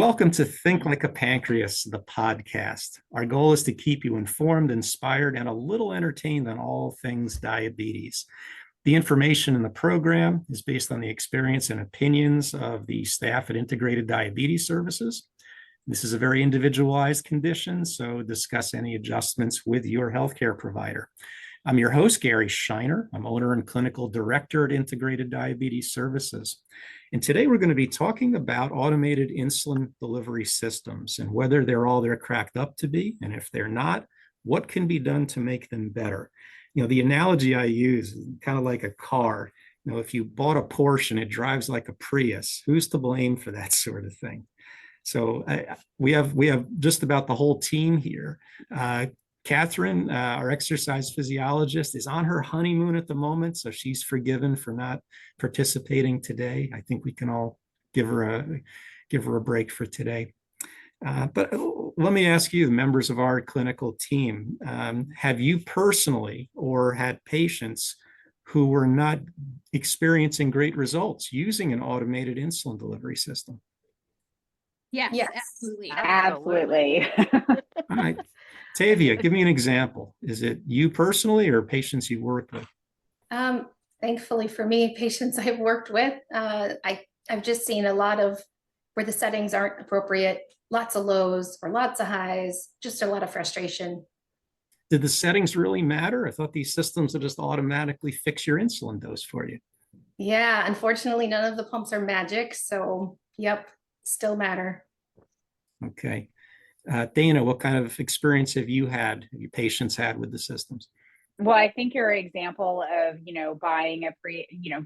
Welcome to Think Like a Pancreas, the podcast. Our goal is to keep you informed, inspired, and a little entertained on all things diabetes. The information in the program is based on the experience and opinions of the staff at Integrated Diabetes Services. This is a very individualized condition, so discuss any adjustments with your healthcare provider. I'm your host, Gary Scheiner. I'm owner and clinical director at Integrated Diabetes Services. And today we're going to be talking about automated insulin delivery systems and whether they're all they're cracked up to be. And if they're not, what can be done to make them better? The analogy I use is kind of like a car. If you bought a Porsche and it drives like a Prius, who's to blame for that sort of thing? So we have just about the whole team here. Catherine, our exercise physiologist, is on her honeymoon at the moment, so she's forgiven for not participating today. I think we can all give her a break for today. But let me ask you, the members of our clinical team, have you personally or had patients who were not experiencing great results using an automated insulin delivery system? Yes, Absolutely. absolutely. All right. Tavia, give me an example. Is it you personally or patients you worked with? Thankfully for me, patients I've worked with, I've just seen a lot of where the settings aren't appropriate, lots of lows or lots of highs, just a lot of frustration. Did the settings really matter? I thought these systems would just automatically fix your insulin dose for you. Yeah, unfortunately, none of the pumps are magic. So, yep, still matter. Okay. Dana, what kind of experience have your patients had with the systems? Well, I think your example of, buying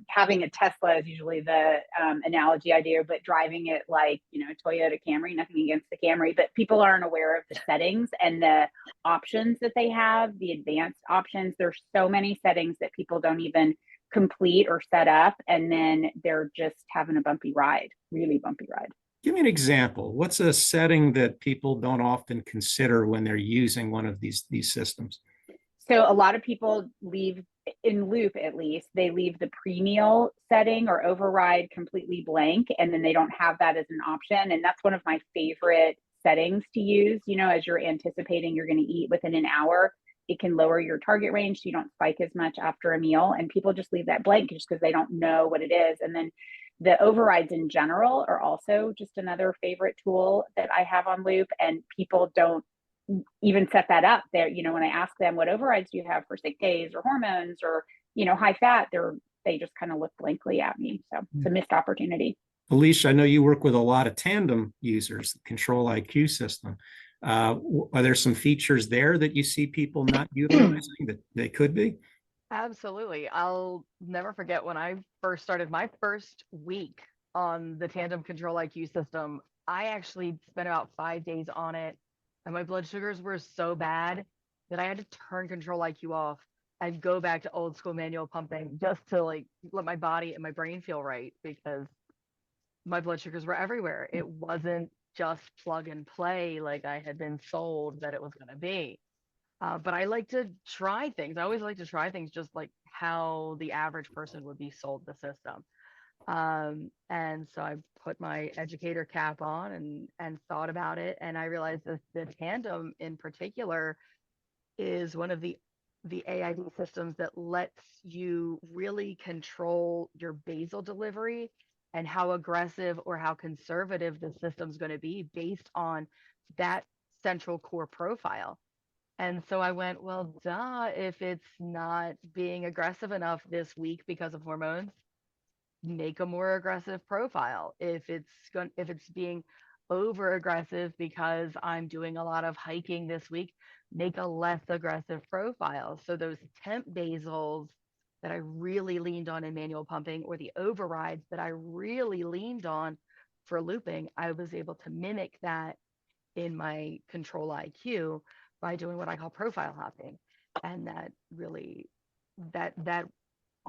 having a Tesla is usually the analogy I do, but driving it like, Toyota Camry, nothing against the Camry, but people aren't aware of the settings and the options that they have, the advanced options. There's so many settings that people don't even complete or set up. And then they're just having a bumpy ride, really bumpy ride. Give me an example. What's a setting that people don't often consider when they're using one of these systems? So a lot of people leave, in Loop at least, they leave the pre-meal setting or override completely blank, and then they don't have that as an option. And that's one of my favorite settings to use. As you're anticipating you're going to eat within an hour, it can lower your target range so you don't spike as much after a meal. And people just leave that blank just because they don't know what it is. And then the overrides in general are also just another favorite tool that I have on Loop, and people don't even set that up there. When I ask them what overrides do you have for sick days or hormones or, high fat, they just kind of look blankly at me. So it's a missed opportunity. Alicia, I know you work with a lot of Tandem users, the Control IQ system. Are there some features there that you see people not utilizing that they could be? Absolutely. I'll never forget when I first started my first week on the Tandem Control IQ system. I actually spent about 5 days on it, and my blood sugars were so bad that I had to turn Control IQ off and go back to old school manual pumping just to let my body and my brain feel right, because my blood sugars were everywhere. It wasn't just plug and play like I had been sold that it was going to be. But I like to try things. I always like to try things just like how the average person would be sold the system. And so I put my educator cap on and thought about it. And I realized that the Tandem in particular is one of the AID systems that lets you really control your basal delivery and how aggressive or how conservative the system's going to be based on that central core profile. And so I went, well, duh, if it's not being aggressive enough this week because of hormones, make a more aggressive profile. If it's being over aggressive because I'm doing a lot of hiking this week, make a less aggressive profile. So those temp basals that I really leaned on in manual pumping, or the overrides that I really leaned on for looping, I was able to mimic that in my Control IQ by doing what I call profile hopping. And that really that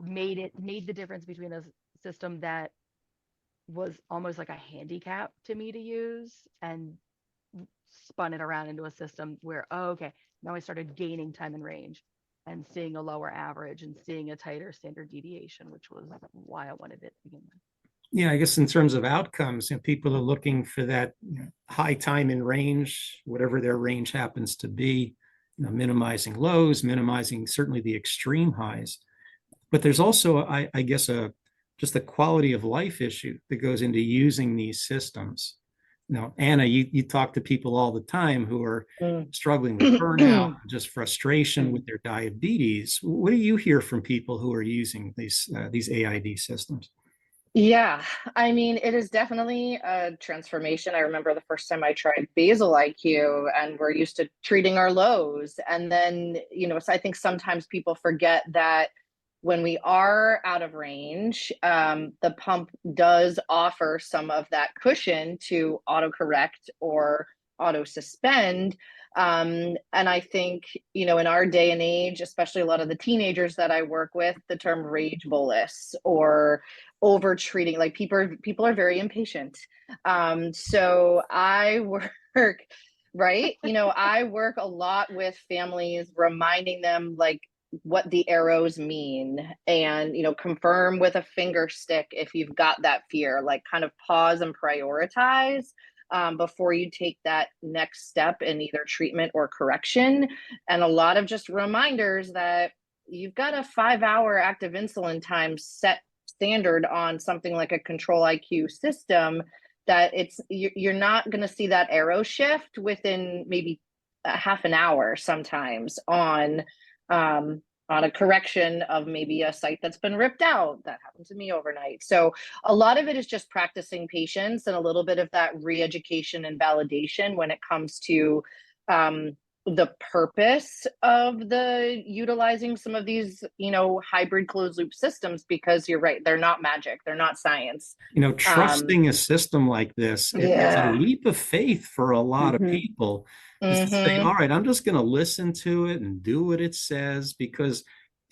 made the difference between a system that was almost like a handicap to me to use and spun it around into a system where, oh, okay, now I started gaining time and range and seeing a lower average and seeing a tighter standard deviation, which was why I wanted it to begin with. Yeah, I guess in terms of outcomes, people are looking for that high time in range, whatever their range happens to be, minimizing lows, minimizing certainly the extreme highs. But there's also, I guess, just a quality of life issue that goes into using these systems. Anna, you talk to people all the time who are struggling with burnout, just frustration with their diabetes. What do you hear from people who are using these AID systems? Yeah, I mean, it is definitely a transformation. I remember the first time I tried basal IQ, and we're used to treating our lows. And then, so I think sometimes people forget that when we are out of range, the pump does offer some of that cushion to autocorrect or auto suspend. And I think, in our day and age, especially a lot of the teenagers that I work with, the term rage bolus or over treating, like people are very impatient. So I work, right? I work a lot with families, reminding them like what the arrows mean, and confirm with a finger stick if you've got that fear, like kind of pause and prioritize before you take that next step in either treatment or correction. And a lot of just reminders that you've got a 5-hour active insulin time set standard on something like a control IQ system, that you're not going to see that arrow shift within maybe a half an hour sometimes on a correction of maybe a site that's been ripped out. That happened to me overnight. So a lot of it is just practicing patience and a little bit of that re-education and validation when it comes to the purpose of the utilizing some of these, hybrid closed loop systems, because you're right, they're not magic, they're not science. Trusting a system like this, it's a leap of faith for a lot of people. Just to say, all right, I'm just going to listen to it and do what it says, because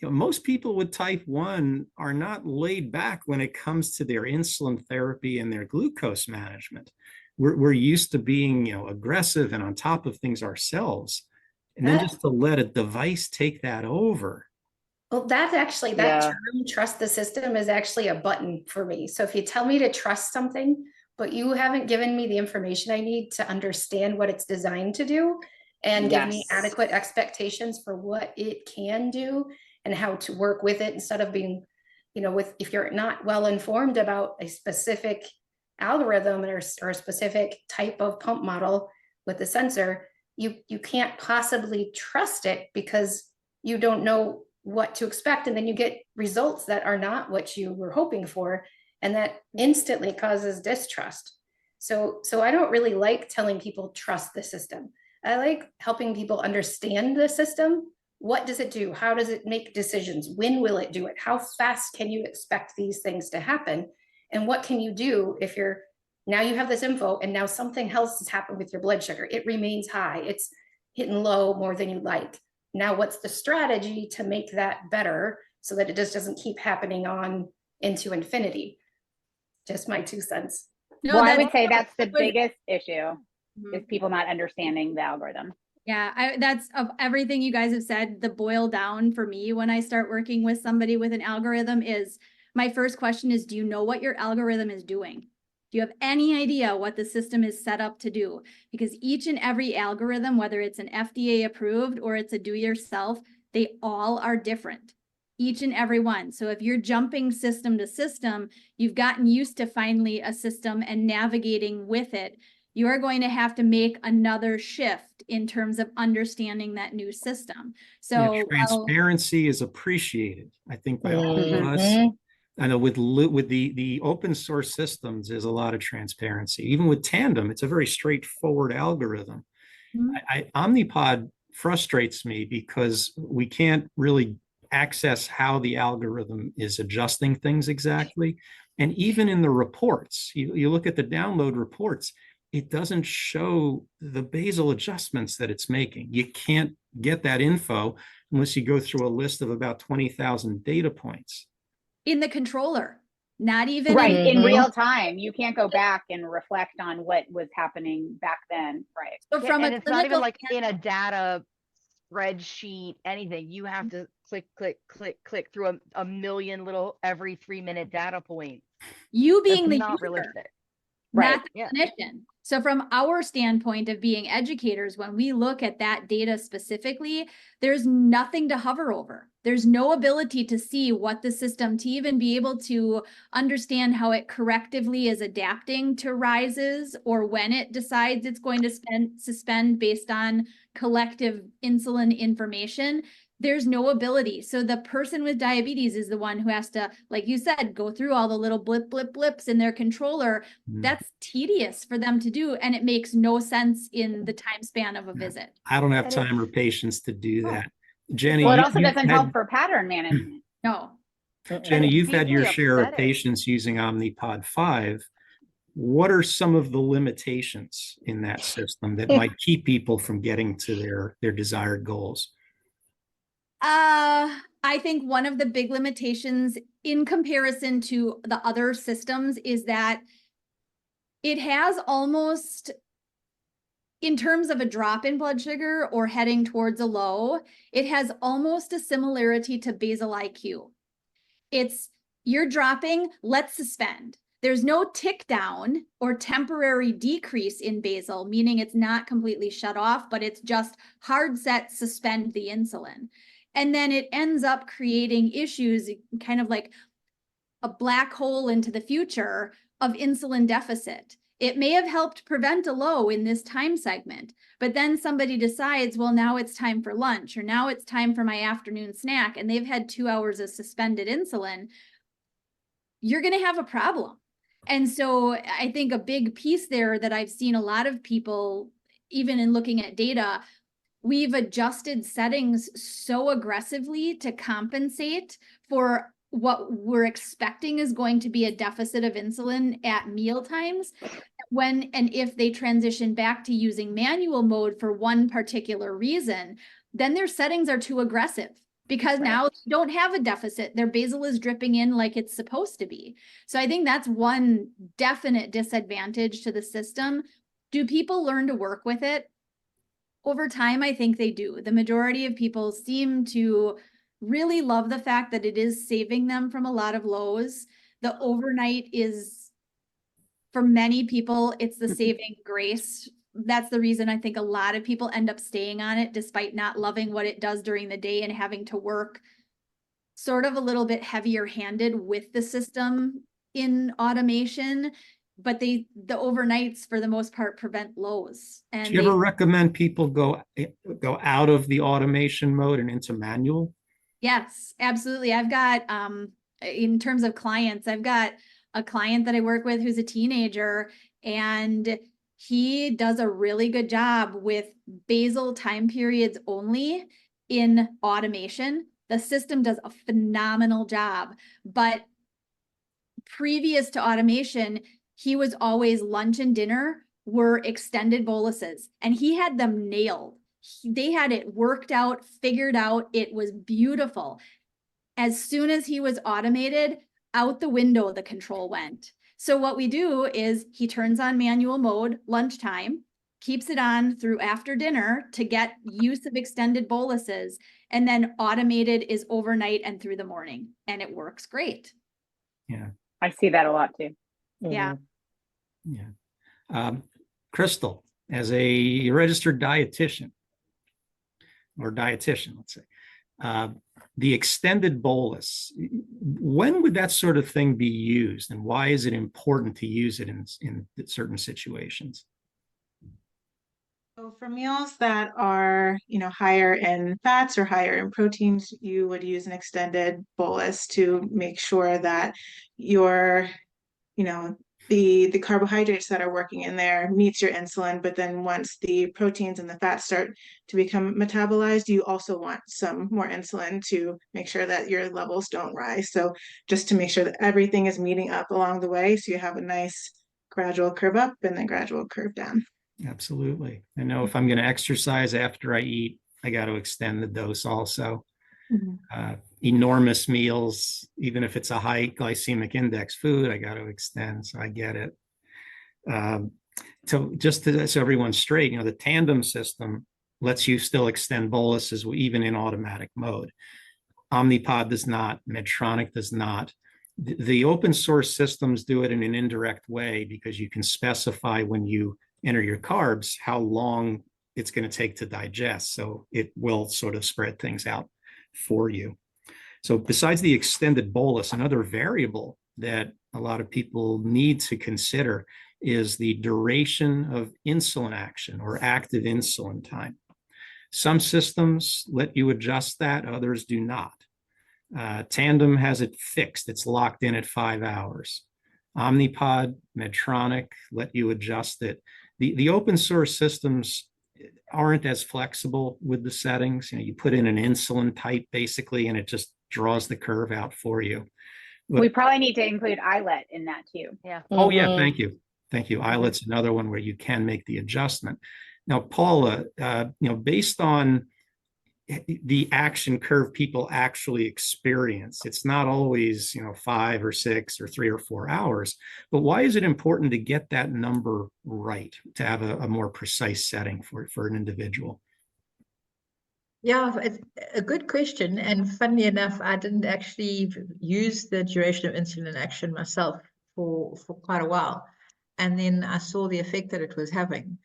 most people with type 1 are not laid back when it comes to their insulin therapy and their glucose management. We're used to being aggressive and on top of things ourselves, and then just to let a device take that over. Well, that term, trust the system, is actually a button for me. So if you tell me to trust something, but you haven't given me the information I need to understand what it's designed to do, and give me adequate expectations for what it can do and how to work with it, instead of being, if you're not well informed about a specific algorithm or a specific type of pump model with the sensor, you can't possibly trust it because you don't know what to expect, and then you get results that are not what you were hoping for, and that instantly causes distrust. So I don't really like telling people trust the system. I like helping people understand the system. What does it do? How does it make decisions? When will it do it? How fast can you expect these things to happen? And what can you do if now you have this info and now something else has happened with your blood sugar? It remains high. It's hitting low more than you like. Now, what's the strategy to make that better so that it just doesn't keep happening on into infinity? Just my 2 cents. No, I would say that's the biggest issue, is people not understanding the algorithm. Yeah, that's, of everything you guys have said, the boil down for me when I start working with somebody with an algorithm is, my first question is, do you know what your algorithm is doing? Do you have any idea what the system is set up to do? Because each and every algorithm, whether it's an FDA approved or it's a do-yourself, they all are different, each and every one. So if you're jumping system to system, you've gotten used to finally a system and navigating with it. You are going to have to make another shift in terms of understanding that new system. So transparency is appreciated, I think, by all of us. I know with the open source systems, there's a lot of transparency. Even with Tandem, it's a very straightforward algorithm. Omnipod frustrates me because we can't really access how the algorithm is adjusting things exactly. And even in the reports, you look at the download reports, it doesn't show the basal adjustments that it's making. You can't get that info unless you go through a list of about 20,000 data points. In the controller, not even in real time. You can't go back and reflect on what was happening back then, right? So it's not even like in a data spreadsheet, anything. You have to click, click, click, click through a million little every 3-minute data points. You That's being the not user, realistic. Right. not the Yeah. clinician. So from our standpoint of being educators, when we look at that data specifically, there's nothing to hover over. There's no ability to see what the system, to even be able to understand how it correctively is adapting to rises, or when it decides it's going to suspend based on collective insulin information. There's no ability. So the person with diabetes is the one who has to, like you said, go through all the little blips in their controller. That's tedious for them to do, and it makes no sense in the time span of a visit. I don't have And time or patience to do Oh. that. Jenny, Well, it you- also you've doesn't had- help for pattern management. No. Jenny, you've had your deeply share of upsetting. patients using Omnipod 5. What are some of the limitations in that system that might keep people from getting to their desired goals? I think one of the big limitations in comparison to the other systems is that it has almost, in terms of a drop in blood sugar or heading towards a low, it has almost a similarity to basal IQ. It's, you're dropping, let's suspend. There's no tick down or temporary decrease in basal, meaning it's not completely shut off, but it's just hard set, suspend the insulin. And then it ends up creating issues, kind of like a black hole into the future of insulin deficit. It may have helped prevent a low in this time segment, but then somebody decides, well, now it's time for lunch, or now it's time for my afternoon snack, and they've had 2 hours of suspended insulin. You're going to have a problem. And so I think a big piece there that I've seen a lot of people, even in looking at data, we've adjusted settings so aggressively to compensate for what we're expecting is going to be a deficit of insulin at meal times. When and if they transition back to using manual mode for one particular reason, then their settings are too aggressive, because now they don't have a deficit. Their basal is dripping in like it's supposed to be. So I think that's one definite disadvantage to the system. Do people learn to work with it? Over time, I think they do. The majority of people seem to really love the fact that it is saving them from a lot of lows. The overnight is, for many people, it's the saving grace. That's the reason I think a lot of people end up staying on it despite not loving what it does during the day and having to work sort of a little bit heavier handed with the system in automation. But the overnights for the most part prevent lows. And Do you ever recommend people go out of the automation mode and into manual? Yes, absolutely. I've got, in terms of clients, I've got a client that I work with who's a teenager, and he does a really good job with basal time periods only in automation. The system does a phenomenal job, but previous to automation, he was always lunch and dinner were extended boluses, and he had them nailed. They had it worked out, figured out. It was beautiful. As soon as he was automated, out the window the control went. So what we do is he turns on manual mode lunchtime, keeps it on through after dinner to get use of extended boluses, and then automated is overnight and through the morning, and it works great. Yeah. I see that a lot too. Yeah. Yeah. Crystal, as a registered dietitian, let's say, the extended bolus, when would that sort of thing be used, and why is it important to use it in certain situations? So for meals that are, higher in fats or higher in proteins, you would use an extended bolus to make sure that your, the carbohydrates that are working in there meets your insulin. But then once the proteins and the fats start to become metabolized, you also want some more insulin to make sure that your levels don't rise. So just to make sure that everything is meeting up along the way, so you have a nice gradual curve up and then gradual curve down. Absolutely. I know if I'm going to exercise after I eat, I got to extend the dose also. Enormous meals, even if it's a high glycemic index food, I got to extend. So I get it. So everyone's straight, the tandem system lets you still extend boluses even in automatic mode. Omnipod does not, Medtronic does not. The open source systems do it in an indirect way because you can specify when you enter your carbs how long it's going to take to digest. So it will sort of spread things out for you. So besides the extended bolus, another variable that a lot of people need to consider is the duration of insulin action or active insulin time. Some systems let you adjust that, others do not. Tandem has it fixed. It's locked in at 5 hours. Omnipod, Medtronic let you adjust it. The open source systems aren't as flexible with the settings. You know, you put in an insulin type basically, and it just draws the curve out for you. But, we probably need to include iLet in that too. Yeah. oh yeah, thank you. Thank you. iLet's another one where you can make the adjustment. Now, Paula, based on the action curve people actually experience, it's not always 5 or 6 or 3 or 4 hours. But why is it important to get that number right, to have a more precise setting for an individual? Yeah, it's a good question. And funnily enough, I didn't actually use the duration of insulin action myself for quite a while. And then I saw the effect that it was having.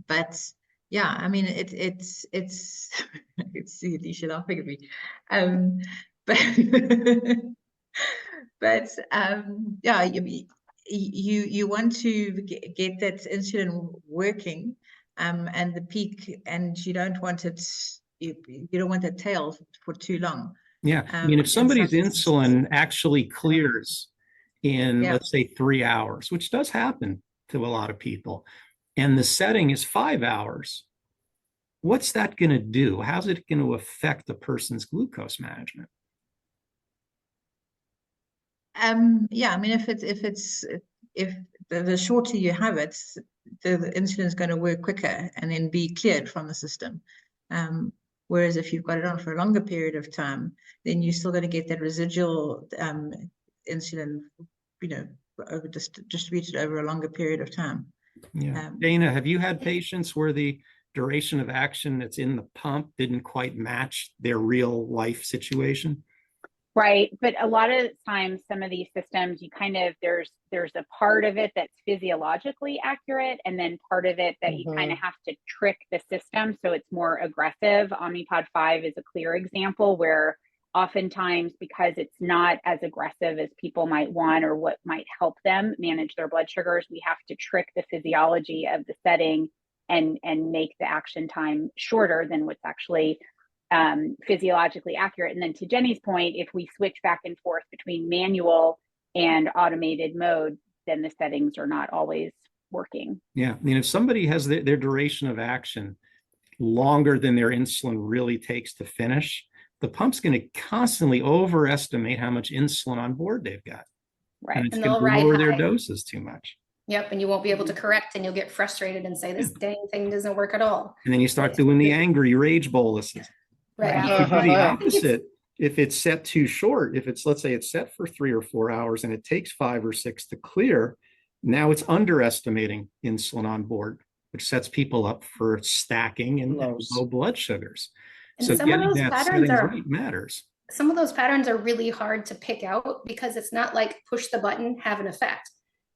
But yeah, I mean, it's I can see Alicia laughing at me. But yeah, you want to get that insulin working, and the peak, and you don't want it, you don't want that tail for too long. Yeah, I mean, if somebody's insulin actually clears in, let's say, 3 hours, which does happen to a lot of people, and the setting is 5 hours, what's that going to do? How's it going to affect a person's glucose management? Yeah, I mean, if the shorter you have it, the insulin is going to work quicker and then be cleared from the system. Whereas if you've got it on for a longer period of time, then you're still going to get that residual insulin, distributed over a longer period of time. Yeah. Dana, have you had patients where the duration of action that's in the pump didn't quite match their real life situation? Right. But a lot of times, some of these systems, you kind of, there's a part of it that's physiologically accurate, and then part of it that you kind of have to trick the system so it's more aggressive. Omnipod 5 is a clear example where oftentimes, because it's not as aggressive as people might want or what might help them manage their blood sugars, we have to trick the physiology of the setting and make the action time shorter than what's actually physiologically accurate. And then to Jenny's point, if we switch back and forth between manual and automated mode, then the settings are not always working. Yeah, I mean, if somebody has their duration of action longer than their insulin really takes to finish, the pump's going to constantly overestimate how much insulin on board they've got. Right. And it's going to lower their doses too much. Yep, and you won't be able to correct, and you'll get frustrated and say, this dang thing doesn't work at all. And then you start doing the angry rage boluses. Right. You do the opposite. If it's set too short, if it's, let's say it's set for 3 or 4 hours and it takes 5 or 6 to clear, now it's underestimating insulin on board, which sets people up for stacking and low blood sugars. And so some of those patterns matters. Some of those patterns are really hard to pick out because it's not like push the button, have an effect.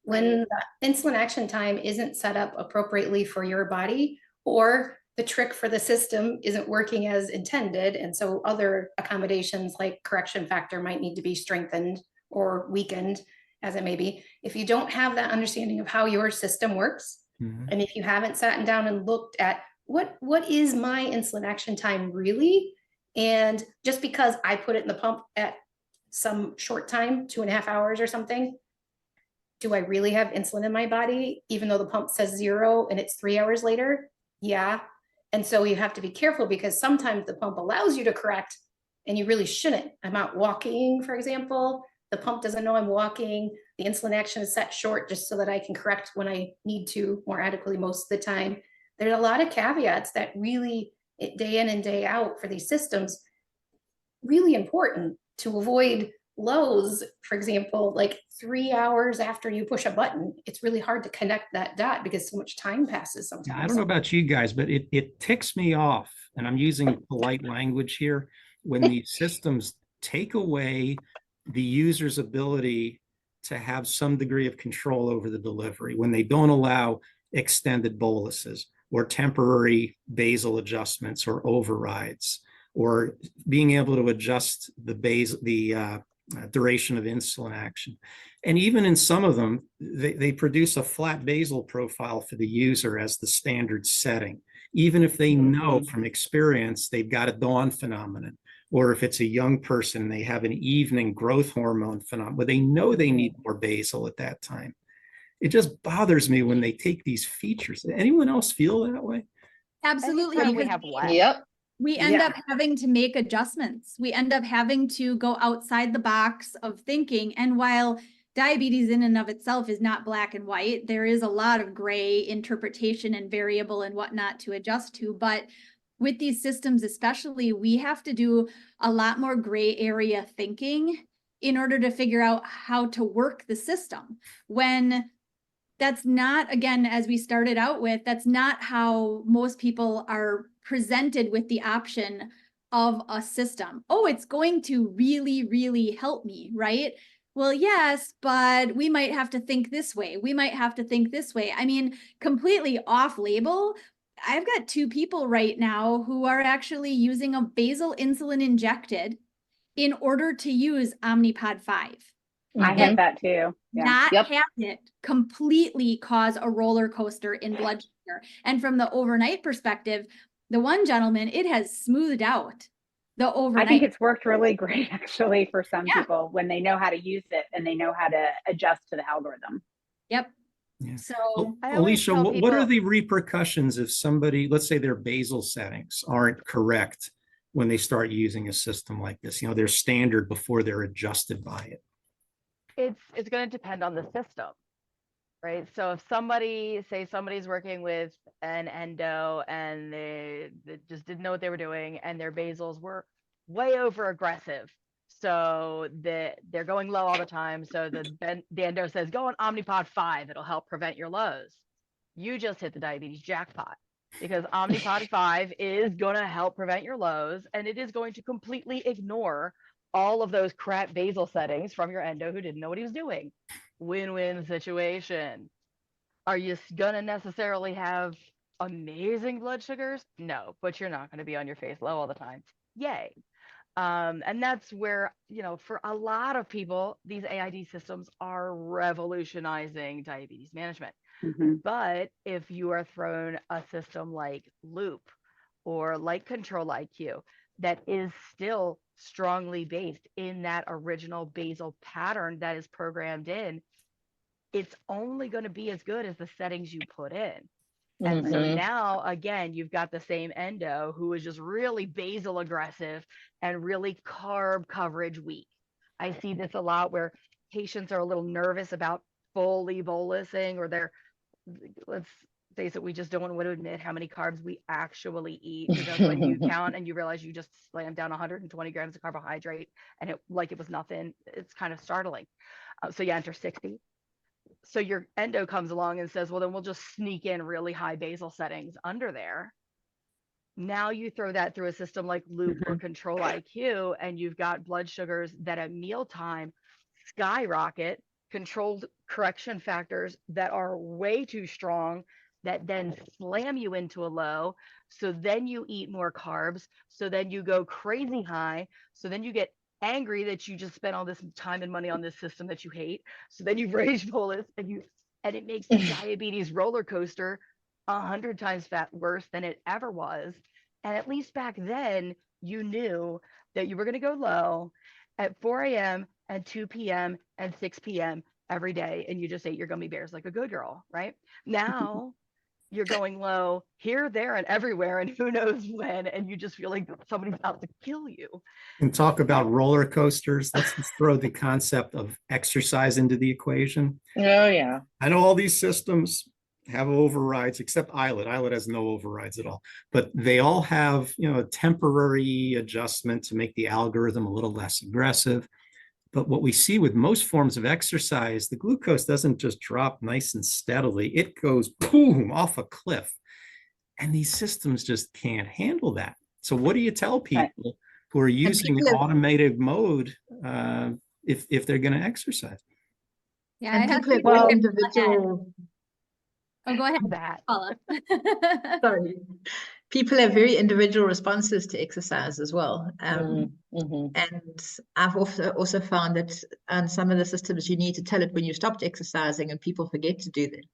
When the insulin action time isn't set up appropriately for your body, or the trick for the system isn't working as intended, and so other accommodations like correction factor might need to be strengthened or weakened, as it may be. If you don't have that understanding of how your system works, and if you haven't sat down and looked at what is my insulin action time really, and just because I put it in the pump at some short time, 2.5 hours or something, do I really have insulin in my body, even though the pump says 0 and it's 3 hours later? Yeah. And so you have to be careful because sometimes the pump allows you to correct and you really shouldn't. I'm out walking, for example. The pump doesn't know I'm walking. The insulin action is set short just so that I can correct when I need to more adequately most of the time. There's a lot of caveats that really, day in and day out for these systems, really important to avoid lows, for example, like 3 hours after you push a button, it's really hard to connect that dot because so much time passes Yeah, I sometimes. don't know about you guys, but it ticks me off, and I'm using polite language here, when these systems take away the user's ability to have some degree of control over the delivery, when they don't allow extended boluses or temporary basal adjustments or overrides, or being able to adjust the duration of insulin action. And even in some of them, they produce a flat basal profile for the user as the standard setting, even if they know from experience they've got a dawn phenomenon, or if it's a young person, they have an evening growth hormone phenomenon, but they know they need more basal at that time. It just bothers me when they take these features. Anyone else feel that way? Absolutely. Anytime we because have less. Yep. we end Yeah. up having to make adjustments. We end up having to go outside the box of thinking. And while diabetes in and of itself is not black and white, there is a lot of gray interpretation and variable and whatnot to adjust to. But with these systems, especially, we have to do a lot more gray area thinking in order to figure out how to work the system. When that's not, again, as we started out with, that's not how most people are presented with the option of a system. Oh, it's going to really, really help me, right? Well, yes, but we might have to think this way. We might have to think this way. I mean, completely off label. I've got 2 people right now who are actually using a basal insulin injected in order to use Omnipod 5. I Mhm. have that too. Yeah. Not Yep. have it completely cause a roller coaster in blood sugar. And from the overnight perspective, the one gentleman, it has smoothed out the I overnight. think it's worked really great actually for some Yeah. people when they know how to use it and they know how to adjust to the algorithm. Yep. Yeah. So Well, I always Alicia, tell what are people- the repercussions if somebody, let's say their basal settings aren't correct when they start using a system like this? You know, they're standard before they're adjusted by it. It's going to depend on the system, right? So if somebody's working with an endo and they just didn't know what they were doing and their basals were way over aggressive, so they're going low all the time, so the endo says go on Omnipod 5, it'll help prevent your lows. You just hit the diabetes jackpot, because Omnipod 5 is going to help prevent your lows, and it is going to completely ignore all of those crap basal settings from your endo who didn't know what he was doing. Win-win situation. Are you going to necessarily have amazing blood sugars? No, but you're not going to be on your face low all the time. Yay. And that's where, for a lot of people, these AID systems are revolutionizing diabetes management. Mhm. But if you are thrown a system like Loop or like Control IQ that is still strongly based in that original basal pattern that is programmed in, it's only going to be as good as the settings you put in. And so Mhm. now, again, you've got the same endo who is just really basal aggressive and really carb coverage weak. I see this a lot where patients are a little nervous about fully bolusing, or let's face it, we just don't want to admit how many carbs we actually eat, because when you count and you realize you just slammed down 120 grams of carbohydrate and it was nothing, it's kind of startling. So you enter 60. So your endo comes along and says, well, then we'll just sneak in really high basal settings under there. Now you throw that through a system like Loop or Control IQ, and you've got blood sugars that at mealtime skyrocket, controlled correction factors that are way too strong, that then slam you into a low. So then you eat more carbs. So then you go crazy high. So then you get angry that you just spent all this time and money on this system that you hate. So then you rage bolus, and it makes the diabetes roller coaster 100 times worse than it ever was. And at least back then, you knew that you were going to go low at 4 a.m. and 2 p.m. and 6 p.m. every day, and you just ate your gummy bears like a good girl, right? Now you're going low here, there, and everywhere, and who knows when, and you just feel like somebody's about to kill you. And talk about roller coasters. Let's just throw the concept of exercise into the equation. Oh yeah. I know all these systems have overrides, except iLet. iLet has no overrides at all, but they all have, a temporary adjustment to make the algorithm a little less aggressive. But what we see with most forms of exercise, the glucose doesn't just drop nice and steadily. It goes boom off a cliff. And these systems just can't handle that. So what do you tell people who are using an automated mode if they're going to exercise? Yeah, And I have people have people very ahead. individual. Oh, go ahead, That. Paula. Sorry. People have very individual responses to exercise as well. Mhm. And I've also found that on some of the systems, you need to tell it when you stopped exercising, and people forget to do that.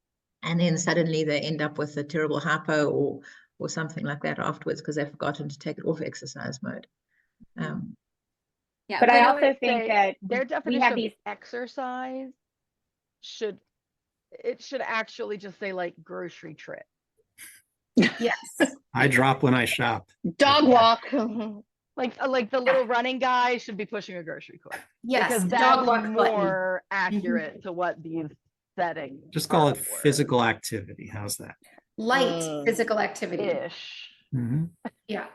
And then suddenly they end up with a terrible hypo or something like that afterwards because they've forgotten to take it off exercise mode. Yeah, But I I also would think say that their we definition have of these. exercise should actually just say like grocery trip. yes. I drop when I shop. Dog walk. Like the little running guy should be pushing a grocery cart. Yes, Because the that's dog walk button. more accurate to what these settings Just call it are for. physical activity. How's that? Light physical activity. Ish. Mm-hmm. Yeah,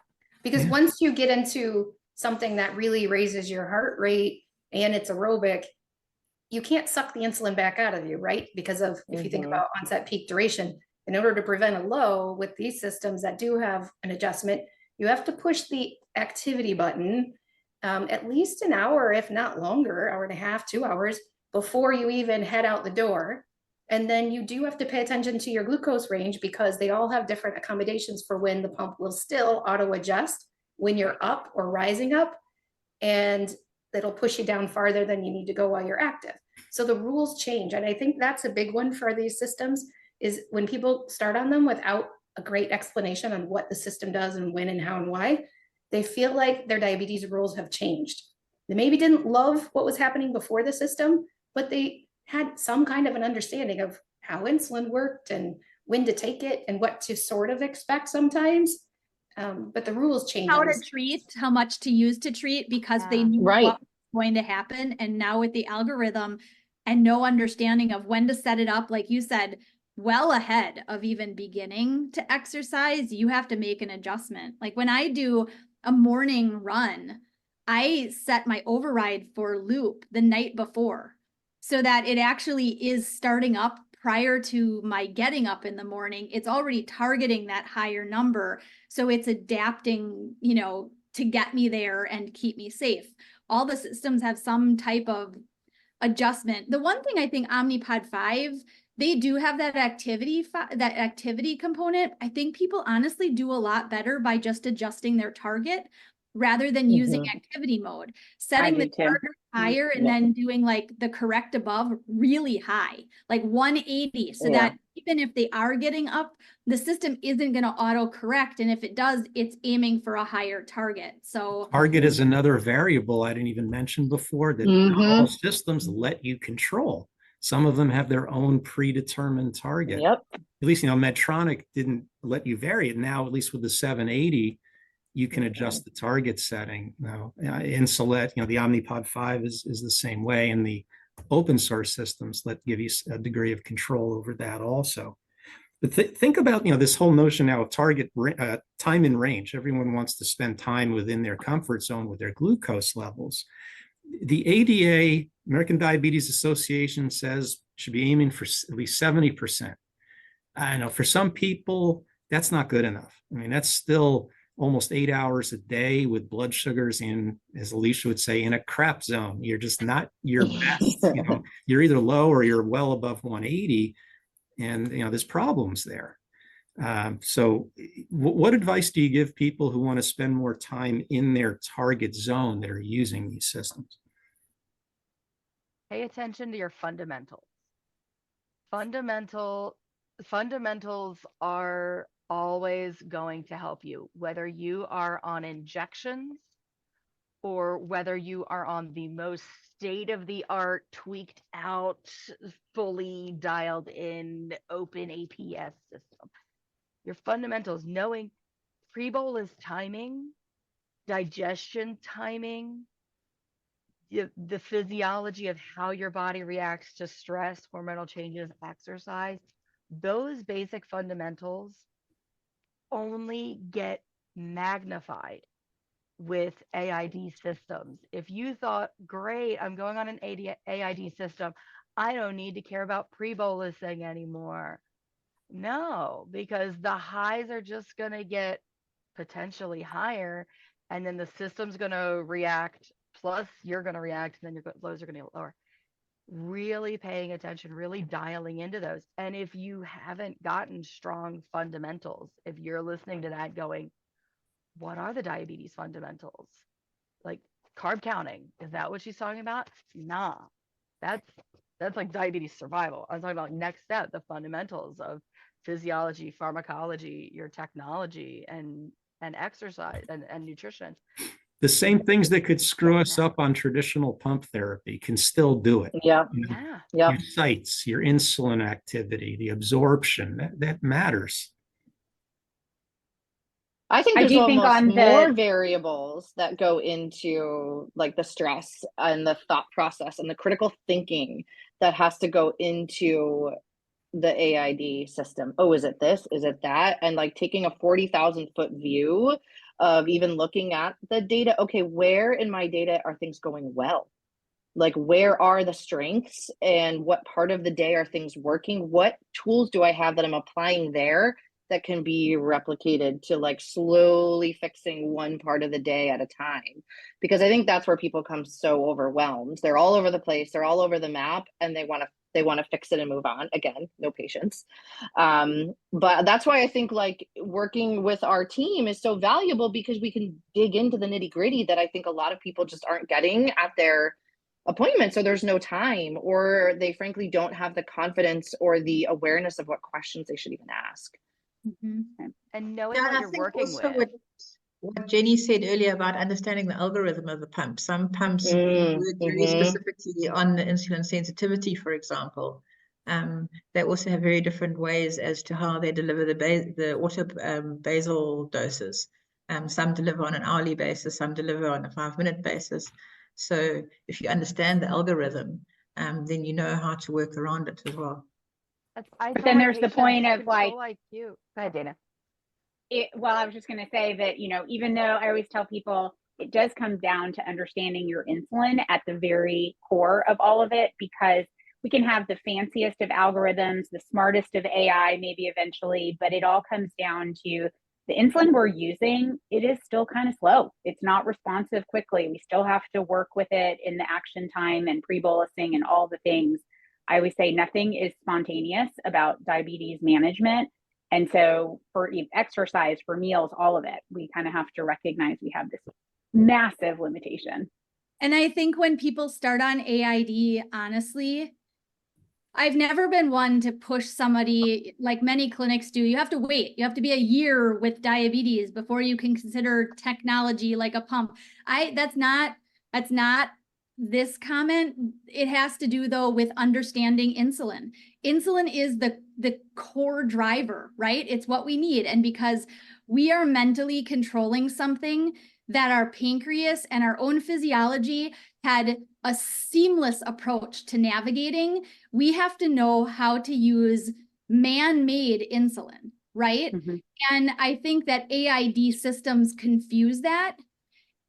because Yeah. once you get into something that really raises your heart rate and it's aerobic, you can't suck the insulin back out of you, right? Because of, if you think about onset peak duration, in order to prevent a low with these systems that do have an adjustment, you have to push the activity button at least an hour, if not longer, hour and a half, 2 hours before you even head out the door. And then you do have to pay attention to your glucose range because they all have different accommodations for when the pump will still auto adjust when you're up or rising up. And it'll push you down farther than you need to go while you're active. So the rules change. And I think that's a big one for these systems is when people start on them without a great explanation on what the system does and when and how and why, they feel like their diabetes rules have changed. They maybe didn't love what was happening before the system, but they had some kind of an understanding of how insulin worked and when to take it and what to sort of expect sometimes. But the rules change. How to treat, how much to use to treat, because they knew Right. what was going to happen. And now with the algorithm and no understanding of when to set it up, like you said, well ahead of even beginning to exercise, you have to make an adjustment. Like when I do a morning run, I set my override for loop the night before so that it actually is starting up prior to my getting up in the morning. It's already targeting that higher number. So it's adapting, you know, to get me there and keep me safe. All the systems have some type of adjustment. The one thing I think Omnipod 5, they do have that activity component. I think people honestly do a lot better by just adjusting their target rather than using activity mode, setting the target higher and then doing like the correct above really high, like 180, so that even if they are getting up, the system isn't going to auto correct, and if it does, it's aiming for a higher target. So Target is another variable I didn't even mention before that not all systems let you control. Some of them have their own predetermined target. Yep. At least, you know, Medtronic didn't let you vary it. Now, at least with the 780, you can adjust the target setting. Now, Insulet, you know, the Omnipod 5 is the same way, and the open source systems let give you a degree of control over that also. But think about, you know, this whole notion now of target time in range. Everyone wants to spend time within their comfort zone with their glucose levels. The ADA, American Diabetes Association, says should be aiming for at least 70%. I know for some people, that's not good enough. I mean, that's still almost 8 hours a day with blood sugars in, as Alicia would say, in a crap zone. You're just not your best. You know, you're either low or you're well above 180, and you know there's problems there. So, what advice do you give people who want to spend more time in their target zone that are using these systems? Pay attention to your fundamentals. Fundamentals are always going to help you, whether you are on injections or whether you are on the most state-of-the-art, tweaked out, fully dialed in open APS system. Your fundamentals, knowing pre-bolus timing, digestion timing, the physiology of how your body reacts to stress, hormonal changes, exercise, those basic fundamentals only get magnified with AID systems. If you thought, great, I'm going on an AID system, I don't need to care about pre-bolusing anymore. No, because the highs are just going to get potentially higher, and then the system's going to react, plus you're going to react, and then your lows are going to get lower. Really paying attention, really dialing into those. And if you haven't gotten strong fundamentals, if you're listening to that going, what are the diabetes fundamentals? Like carb counting, is that what she's talking about? Nah, that's like diabetes survival. I'm talking about next step, the fundamentals of physiology, pharmacology, your technology, and exercise and nutrition. The same things that could screw us up on traditional pump therapy can still do it. Yeah. Yeah. Yeah. Your sites, your insulin activity, the absorption, that matters. I think I there's do think almost on the- more variables that go into like the stress and the thought process and the critical thinking that has to go into the AID system. Oh, is it this? Is it that? And like taking a 40,000 foot view of even looking at the data. Okay, where in my data are things going well? Like, where are the strengths and what part of the day are things working? What tools do I have that I'm applying there that can be replicated to like slowly fixing one part of the day at a time? Because I think that's where people come so overwhelmed. They're all over the place, they're all over the map, and they want to fix it and move on. Again, no patience. But that's why I think like working with our team is so valuable, because we can dig into the nitty gritty that I think a lot of people just aren't getting at their appointments, or there's no time, or they frankly don't have the confidence or the awareness of what questions they should even ask. And knowing Yeah, and what I you're think working also with. what Jenny said earlier about understanding the algorithm of the pump. Some pumps work very specifically on the insulin sensitivity, for example. They also have very different ways as to how they deliver the auto basal doses. Some deliver on an hourly basis, some deliver on a 5-minute basis. So if you understand the algorithm, then you know how to work around it as well. But then there's the point of like, go ahead, Dana. Well, I was just going to say that, you know, even though I always tell people it does come down to understanding your insulin at the very core of all of it, because we can have the fanciest of algorithms, the smartest of AI, maybe eventually, but it all comes down to the insulin we're using. It is still kind of slow. It's not responsive quickly. We still have to work with it in the action time and pre-bolusing and all the things. I always say nothing is spontaneous about diabetes management. And so for exercise, for meals, all of it, we kind of have to recognize we have this massive limitation. And I think when people start on AID, honestly, I've never been one to push somebody like many clinics do. You have to wait. You have to be a year with diabetes before you can consider technology like a pump. That's not this comment. It has to do though with understanding insulin. Insulin is the core driver, right? It's what we need. And because we are mentally controlling something that our pancreas and our own physiology had a seamless approach to navigating, we have to know how to use man-made insulin, right? And I think that AID systems confuse that.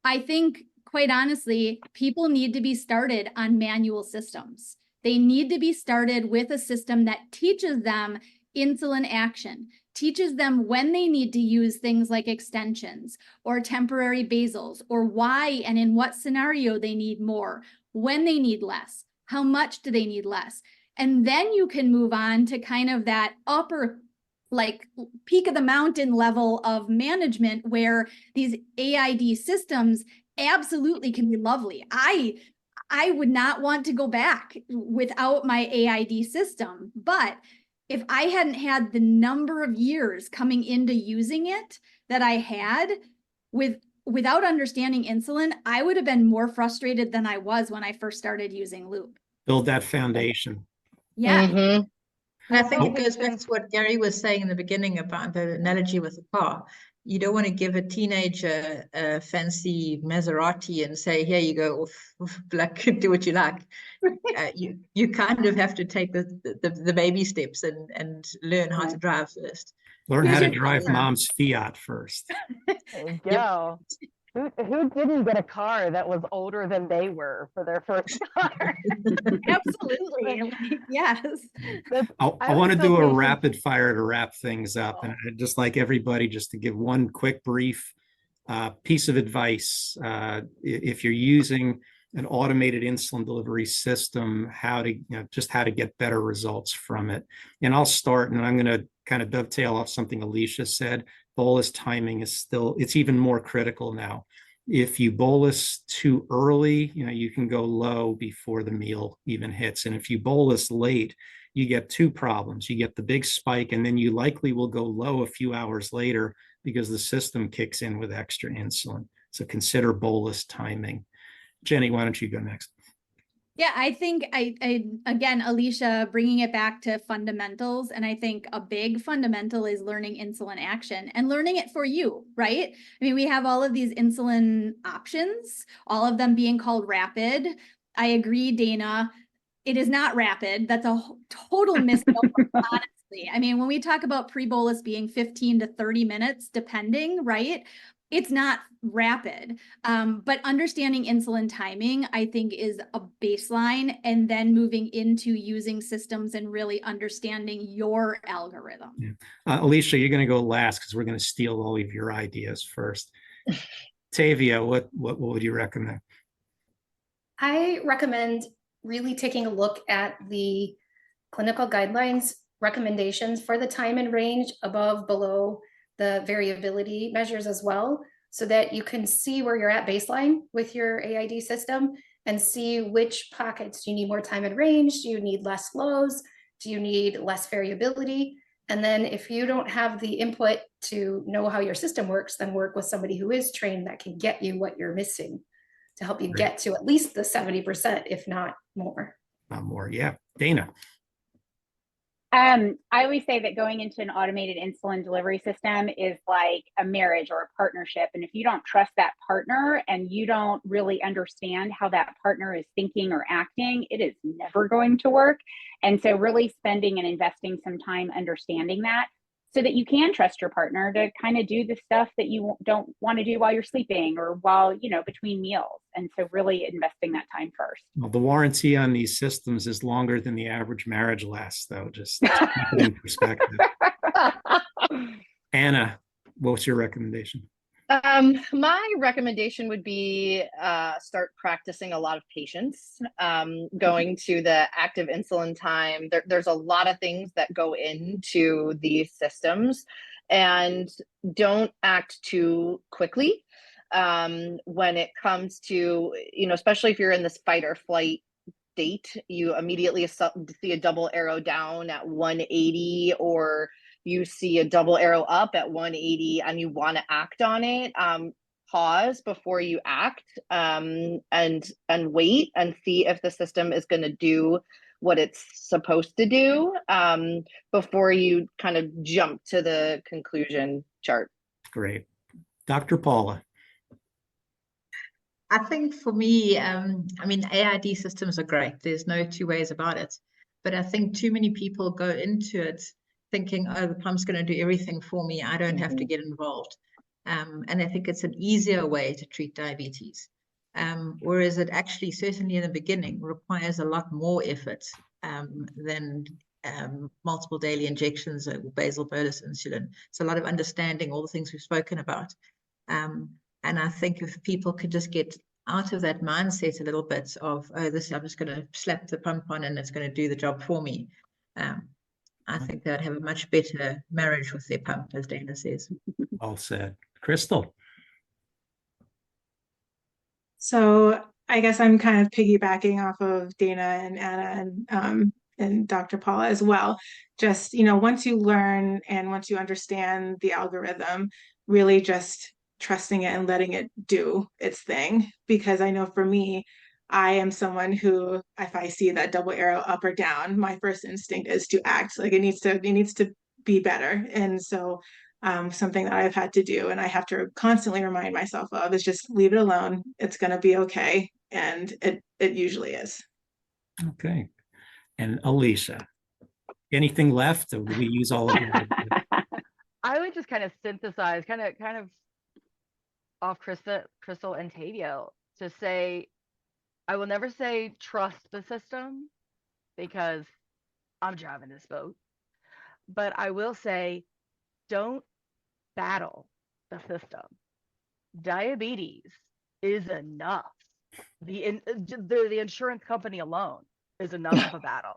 I think, quite honestly, people need to be started on manual systems. They need to be started with a system that teaches them insulin action, teaches them when they need to use things like extensions or temporary basals, or why and in what scenario they need more, when they need less, how much do they need less. And then you can move on to kind of that upper, like peak of the mountain level of management, where these AID systems absolutely can be lovely. I would not want to go back without my AID system, but if I hadn't had the number of years coming into using it that I had without understanding insulin, I would have been more frustrated than I was when I first started using Loop. Build that foundation. Yeah. And I think it goes back to what Gary was saying in the beginning about the analogy with the car. You don't want to give a teenager a fancy Maserati and say, here you go, off, like, do what you like. You kind of have to take the baby steps and learn how to drive first. Learn how to drive mom's Fiat first. There you go. Who didn't get a car that was older than they were for their first car? Absolutely. Like, yes. I would want to tell do a patients- rapid fire to wrap things up. And I'd just like everybody just to give one quick brief piece of advice. If you're using an automated insulin delivery system, how to, just how to get better results from it. And I'll start, and I'm going to kind of dovetail off something Alicia said. Bolus timing is still, it's even more critical now. If you bolus too early, you can go low before the meal even hits. And if you bolus late, you get two problems. You get the big spike, and then you likely will go low a few hours later because the system kicks in with extra insulin. So consider bolus timing. Jenny, why don't you go next? Yeah, I think I again, Alicia, bringing it back to fundamentals. And I think a big fundamental is learning insulin action and learning it for you, right? I mean, we have all of these insulin options, all of them being called rapid. I agree, Dana. It is not rapid. That's a total misnomer, honestly. I mean, when we talk about pre-bolus being 15 to 30 minutes, depending, right? It's not rapid, but understanding insulin timing, I think, is a baseline, and then moving into using systems and really understanding your algorithm. Yeah. Alicia, you're going to go last because we're going to steal all of your ideas first. Tavia, what would you recommend? I recommend really taking a look at the clinical guidelines recommendations for the time and range above, below, the variability measures as well, so that you can see where you're at baseline with your AID system and see which pockets do you need more time and range, do you need less lows, do you need less variability. And then if you don't have the input to know how your system works, then work with somebody who is trained that can get you what you're missing to help you get to at least the 70%, if not more. Not more, yeah. Dana. I always say that going into an automated insulin delivery system is like a marriage or a partnership. And if you don't trust that partner and you don't really understand how that partner is thinking or acting, it is never going to work. And so really spending and investing some time understanding that, so that you can trust your partner to kind of do the stuff that you don't want to do while you're sleeping or while, between meals. And so really investing that time first. Well, the warranty on these systems is longer than the average marriage lasts, though, just to keep it in perspective. Anna, what's your recommendation? My recommendation would be start practicing a lot of patience, going to the active insulin time. There's a lot of things that go into these systems, and don't act too quickly when it comes to, especially if you're in this fight or flight state, you immediately see a double arrow down at 180, or you see a double arrow up at 180 and you want to act on it. Pause before you act, and wait and see if the system is going to do what it's supposed to do, before you kind of jump to the conclusion chart. Great. Dr. Paula. I think for me, AID systems are great. There's no two ways about it. But I think too many people go into it thinking, oh, the pump's going to do everything for me. I don't have to get involved. And I think it's an easier way to treat diabetes. Whereas it actually, certainly in the beginning, requires a lot more effort than multiple daily injections or basal bolus insulin. It's a lot of understanding all the things we've spoken about. And I think if people could just get out of that mindset a little bit of, oh, this, I'm just going to slap the pump on and it's going to do the job for me. I think they'd have a much better marriage with their pump, as Dana says. All said. Crystal. So I guess I'm kind of piggybacking off of Dana and Anna and Dr. Paula as well. Just, once you learn and once you understand the algorithm, really just trusting it and letting it do its thing. Because I know for me, I am someone who, if I see that double arrow up or down, my first instinct is to act. Like it needs to be better. And so something that I've had to do and I have to constantly remind myself of is just leave it alone. It's going to be okay. And it usually is. Okay. And Alicia, anything left? Or did we use all of it? I would just kind of synthesize, kind of off Crystal and Tavio to say, I will never say trust the system because I'm driving this boat, but I will say don't battle the system. Diabetes is enough. The insurance company alone is enough of a battle.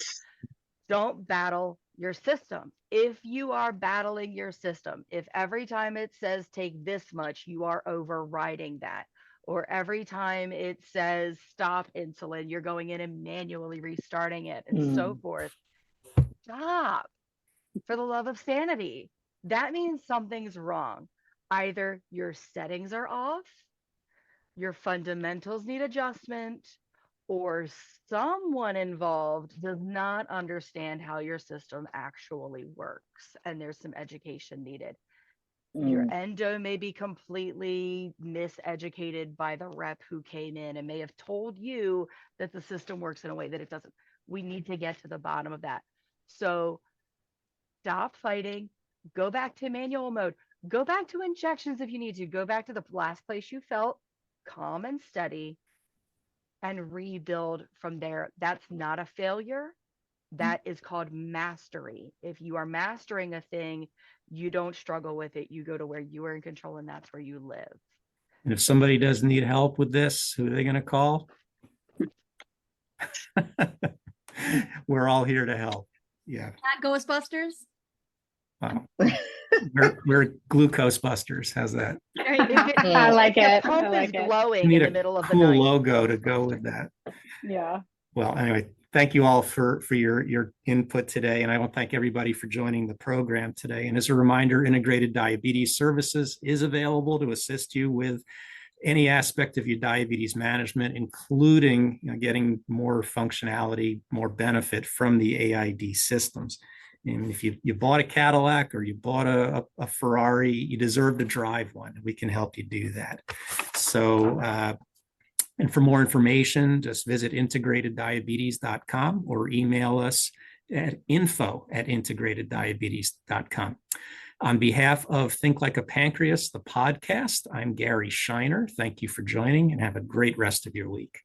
Don't battle your system. If you are battling your system, if every time it says take this much, you are overriding that, or every time it says stop insulin, you're going in and manually restarting it and so forth, stop. For the love of sanity. That means something's wrong. Either your settings are off, your fundamentals need adjustment, or someone involved does not understand how your system actually works, and there's some education needed. Your endo may be completely miseducated by the rep who came in and may have told you that the system works in a way that it doesn't. We need to get to the bottom of that. So stop fighting, go back to manual mode, go back to injections if you need to, go back to the last place you felt calm and steady and rebuild from there. That's not a failure. That is called mastery. If you are mastering a thing, you don't struggle with it. You go to where you are in control, and that's where you live. And if somebody does need help with this, who are they going to call? We're all here to help. Yeah. Not Ghostbusters. Wow. We're glucose busters. How's that? I like Your it. pump I like is it. glowing Need in a the middle of the cool night. logo to go with that. Yeah. Well, anyway, thank you all for your input today. And I want to thank everybody for joining the program today. And as a reminder, Integrated Diabetes Services is available to assist you with any aspect of your diabetes management, including getting more functionality, more benefit from the AID systems. And if you bought a Cadillac or you bought a Ferrari, you deserve to drive one. We can help you do that. So, and for more information, just visit integrateddiabetes.com or email us at info@integrateddiabetes.com. On behalf of Think Like a Pancreas, the podcast, I'm Gary Scheiner. Thank you for joining and have a great rest of your week.